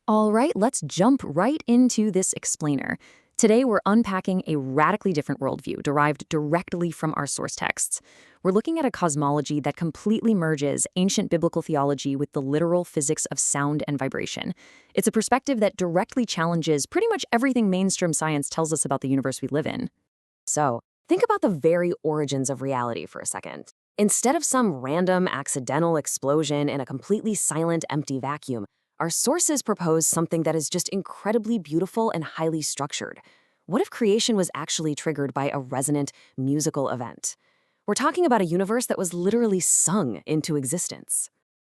All right, let's jump right into this explainer. Today, we're unpacking a radically different worldview derived directly from our source texts. We're looking at a cosmology that completely merges ancient biblical theology with the literal physics of sound and vibration. It's a perspective that directly challenges pretty much everything mainstream science tells us about the universe we live in. So, think about the very origins of reality for a second. Instead of some random accidental explosion in a completely silent, empty vacuum, our sources propose something that is just incredibly beautiful and highly structured. What if creation was actually triggered by a resonant musical event? We're talking about a universe that was literally sung into existence.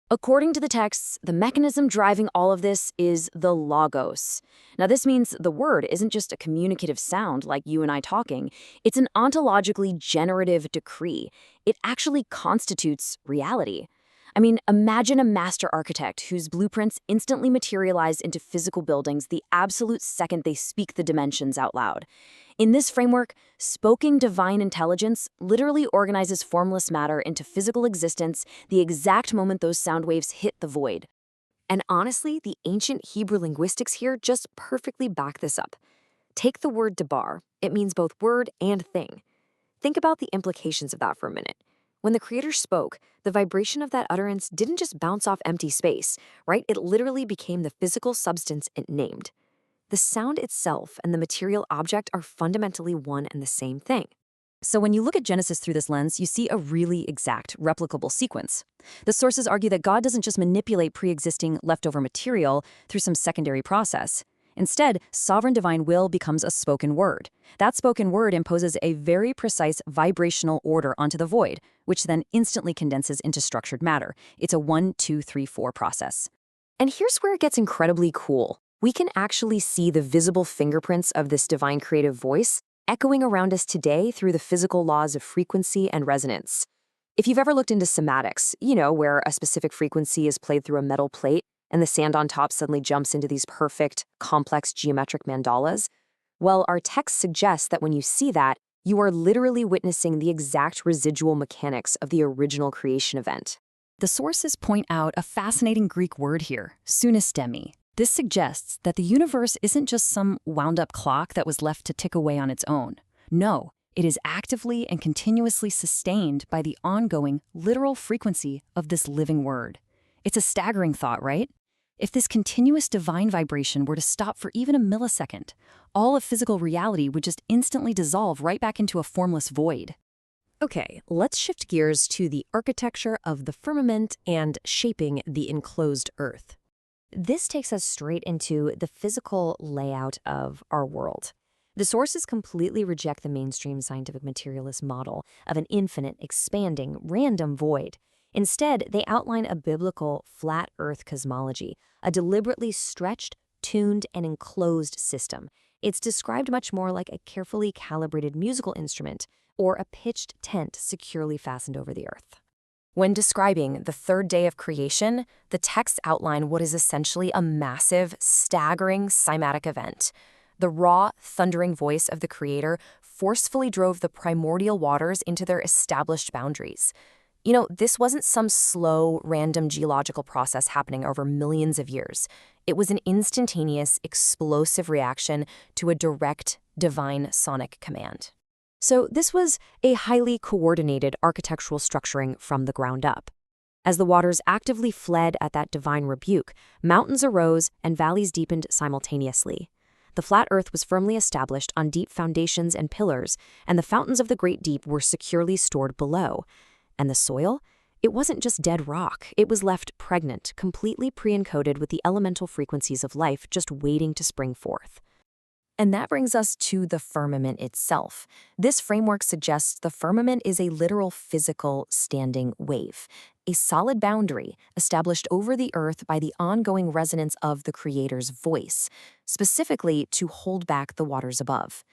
According to the texts, the mechanism driving all of this is the logos. Now, this means the word isn't just a communicative sound like you and I talking, it's an ontologically generative decree. It actually constitutes reality. I mean, imagine a master architect whose blueprints instantly materialize into physical buildings the absolute second they speak the dimensions out loud. In this framework, spoken divine intelligence literally organizes formless matter into physical existence the exact moment those sound waves hit the void. And honestly, the ancient Hebrew linguistics here just perfectly back this up. Take the word debar. It means both word and thing. Think about the implications of that for a minute. When the creator spoke, the vibration of that utterance didn't just bounce off empty space, right? It literally became the physical substance it named. The sound itself and the material object are fundamentally one and the same thing. So when you look at Genesis through this lens, you see a really exact, replicable sequence. The sources argue that God doesn't just manipulate pre-existing leftover material through some secondary process. Instead, sovereign divine will becomes a spoken word. That spoken word imposes a very precise vibrational order onto the void, which then instantly condenses into structured matter. It's a 1, 2, 3, 4 process. And here's where it gets incredibly cool. We can actually see the visible fingerprints of this divine creative voice echoing around us today through the physical laws of frequency and resonance. If you've ever looked into cymatics, where a specific frequency is played through a metal plate and the sand on top suddenly jumps into these perfect, complex geometric mandalas, well, our text suggests that when you see that, you are literally witnessing the exact residual mechanics of the original creation event. The sources point out a fascinating Greek word here, sunistemi. This suggests that the universe isn't just some wound-up clock that was left to tick away on its own. No, it is actively and continuously sustained by the ongoing, literal frequency of this living word. It's a staggering thought, right? If this continuous divine vibration were to stop for even a millisecond, all of physical reality would just instantly dissolve right back into a formless void. Okay, let's shift gears to the architecture of the firmament and shaping the enclosed Earth. This takes us straight into the physical layout of our world. The sources completely reject the mainstream scientific materialist model of an infinite, expanding, random void. Instead, they outline a biblical flat Earth cosmology, a deliberately stretched, tuned, and enclosed system. It's described much more like a carefully calibrated musical instrument or a pitched tent securely fastened over the Earth. When describing the third day of creation, the texts outline what is essentially a massive, staggering cymatic event. The raw, thundering voice of the Creator forcefully drove the primordial waters into their established boundaries. This wasn't some slow, random geological process happening over millions of years. It was an instantaneous, explosive reaction to a direct, divine sonic command. So this was a highly coordinated architectural structuring from the ground up. As the waters actively fled at that divine rebuke, mountains arose and valleys deepened simultaneously. The flat earth was firmly established on deep foundations and pillars, and the fountains of the great deep were securely stored below. And the soil? It wasn't just dead rock. It was left pregnant, completely pre-encoded with the elemental frequencies of life just waiting to spring forth. And that brings us to the firmament itself. This framework suggests the firmament is a literal physical standing wave, a solid boundary established over the earth by the ongoing resonance of the Creator's voice, specifically to hold back the waters above.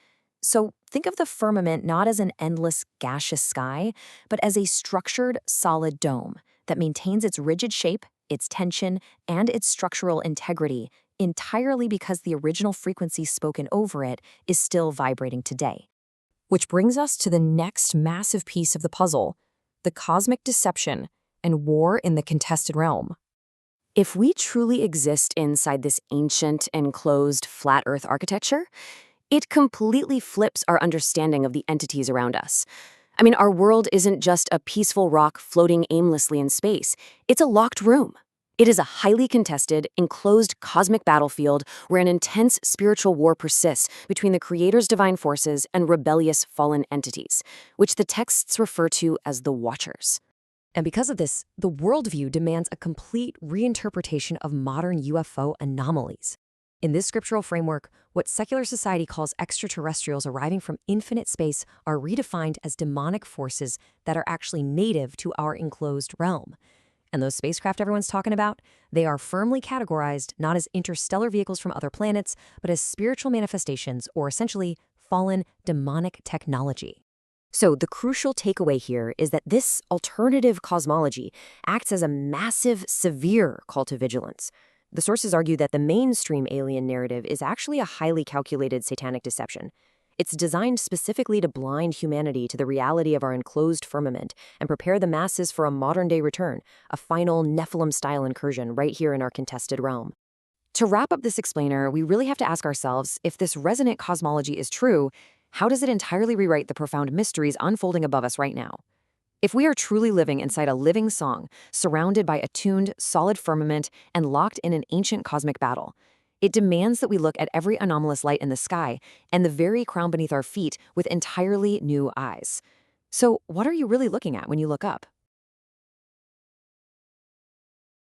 So think of the firmament not as an endless gaseous sky, but as a structured, solid dome that maintains its rigid shape, its tension, and its structural integrity entirely because the original frequency spoken over it is still vibrating today. Which brings us to the next massive piece of the puzzle, the cosmic deception and war in the contested realm. If we truly exist inside this ancient, enclosed, flat Earth architecture, it completely flips our understanding of the entities around us. I mean, our world isn't just a peaceful rock floating aimlessly in space. It's a locked room. It is a highly contested, enclosed cosmic battlefield where an intense spiritual war persists between the Creator's divine forces and rebellious fallen entities, which the texts refer to as the Watchers. And because of this, the worldview demands a complete reinterpretation of modern UFO anomalies. In this scriptural framework, what secular society calls extraterrestrials arriving from infinite space are redefined as demonic forces that are actually native to our enclosed realm. And those spacecraft everyone's talking about, they are firmly categorized not as interstellar vehicles from other planets, but as spiritual manifestations, or essentially fallen demonic technology. So the crucial takeaway here is that this alternative cosmology acts as a massive, severe call to vigilance. The sources argue that the mainstream alien narrative is actually a highly calculated satanic deception. It's designed specifically to blind humanity to the reality of our enclosed firmament and prepare the masses for a modern-day return, a final Nephilim-style incursion right here in our contested realm. To wrap up this explainer, we really have to ask ourselves, if this resonant cosmology is true, how does it entirely rewrite the profound mysteries unfolding above us right now? If we are truly living inside a living song, surrounded by a tuned, solid firmament and locked in an ancient cosmic battle, it demands that we look at every anomalous light in the sky and the very crown beneath our feet with entirely new eyes. So, what are you really looking at when you look up?